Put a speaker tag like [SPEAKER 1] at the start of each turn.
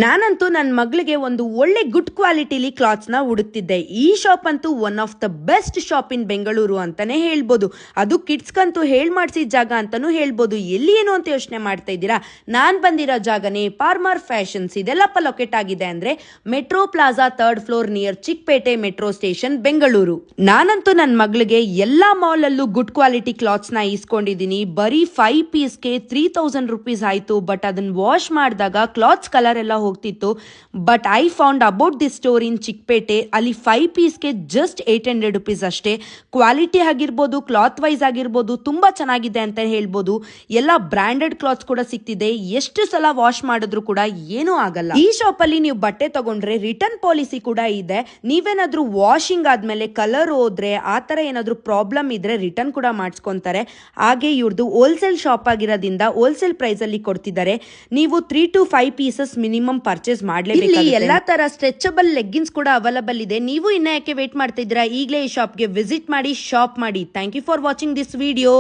[SPEAKER 1] ನಾನಂತೂ ನನ್ನ ಮಗಳಿಗೆ ಒಂದು ಒಳ್ಳೆ ಗುಡ್ ಕ್ವಾಲಿಟಿಲಿ ಕ್ಲಾತ್ಸ್ನ ಹುಡುಕ್ತಿದ್ದೆ. ಈ ಶಾಪ್ ಅಂತೂ one of the best shop ಇನ್ ಬೆಂಗಳೂರು ಅಂತಾನೆ ಹೇಳ್ಬೋದು. ಅದು ಕಿಡ್ಸ್ಗಂತೂ ಮಾಡಿಸಿದ ಜಾಗ ಅಂತಾನೂ ಹೇಳ್ಬೋದು. ಎಲ್ಲಿ ಏನು ಅಂತ ಯೋಚನೆ ಮಾಡ್ತಾ ಇದ್ದೀರಾ? ನಾನು ಬಂದಿರೋ ಜಾಗನೇ ಪಾರ್ಮರ್ ಫ್ಯಾಷನ್ಸ್. ಇದೆಲ್ಲಪ್ಪ ಲೊಕೇಟ್ ಆಗಿದೆ ಅಂದ್ರೆ metro plaza 3rd floor near Chickpete metro station Bengaluru. ನಾನಂತೂ ನನ್ನ ಮಗಳಿಗೆ ಎಲ್ಲಾ ಮಾಲ್ ಅಲ್ಲೂ ಗುಡ್ ಕ್ವಾಲಿಟಿ ಕ್ಲಾತ್ಸ್ನ ಇಸ್ಕೊಂಡಿದ್ದೀನಿ. ಬರೀ 5 ಪೀಸ್ಗೆ 3000 ರುಪೀಸ್ ಆಯ್ತು. ಬಟ್ ಅದನ್ನ ವಾಶ್ ಮಾಡಿದಾಗ ಕ್ಲಾತ್ಸ್ ಕಲರ್ ಎಲ್ಲ ಹೋಗ್ತಿತ್ತು. But I found about this store in Chickpete. ಅಲ್ಲಿ 5 ಪೀಸ್ಗೆ ಜಸ್ಟ್ 800 ರುಪೀಸ್ ಅಷ್ಟೇ. ಕ್ವಾಲಿಟಿ ಆಗಿರ್ಬೋದು, ಕ್ಲಾತ್ ವೈಸ್ ಆಗಿರ್ಬೋದು ತುಂಬಾ ಚೆನ್ನಾಗಿದೆ ಅಂತ ಹೇಳ್ಬೋದು. ಎಲ್ಲ ಬ್ರಾಂಡೆಡ್ ಕ್ಲಾತ್ಸ್ ಕೂಡ ಸಿಗ್ತಿದೆ. ಎಷ್ಟು ಸಲ ವಾಶ್ ಮಾಡಿದ್ರು ಕೂಡ ಏನೂ ಆಗಲ್ಲ. ಈ ಶಾಪ್ ಅಲ್ಲಿ ನೀವು ಬಟ್ಟೆ ತಗೊಂಡ್ರೆ ರಿಟರ್ನ್ ಪಾಲಿಸಿ ಕೂಡ ಇದೆ. ನೀವೇನಾದ್ರೂ ವಾಷಿಂಗ್ ಆದ್ಮೇಲೆ ಕಲರ್ ಹೋದ್ರೆ ಆ ತರ ಏನಾದ್ರೂ ಪ್ರಾಬ್ಲಮ್ ಇದ್ರೆ ರಿಟರ್ನ್ ಕೂಡ ಮಾಡಿಸ್ಕೊಂತಾರೆ. ಹಾಗೆ ಇವ್ರದ್ದು ಹೋಲ್ಸೇಲ್ ಶಾಪ್ ಆಗಿರೋದ್ರಿಂದ ಹೋಲ್ಸೇಲ್ ಪ್ರೈಸ್ ಅಲ್ಲಿ ಕೊಡ್ತಿದ್ದಾರೆ. ನೀವು 3 to 5 ಪೀಸಸ್ ಮಿನಿಮಮ್ ಪರ್ಚೇಸ್ ಮಾಡಲೇಬೇಕು. ಎಲ್ಲಾ ತರ ಸ್ಟ್ರೆಚಬಲ್ ಲೆಗ್ಗಿನ್ಸ್ ಕೂಡ ಅವೈಲೇಬಲ್ ಇದೆ. ನೀವು ಇನ್ನ ಯಾಕೆ ವೇಟ್ ಮಾಡ್ತಾ ಇದ್ದೀರಾ? ಈಗಲೇ ಈ ಶಾಪ್ಗೆ ವಿಸಿಟ್ ಮಾಡಿ, ಶಾಪ್ ಮಾಡಿ. Thank you for watching this video.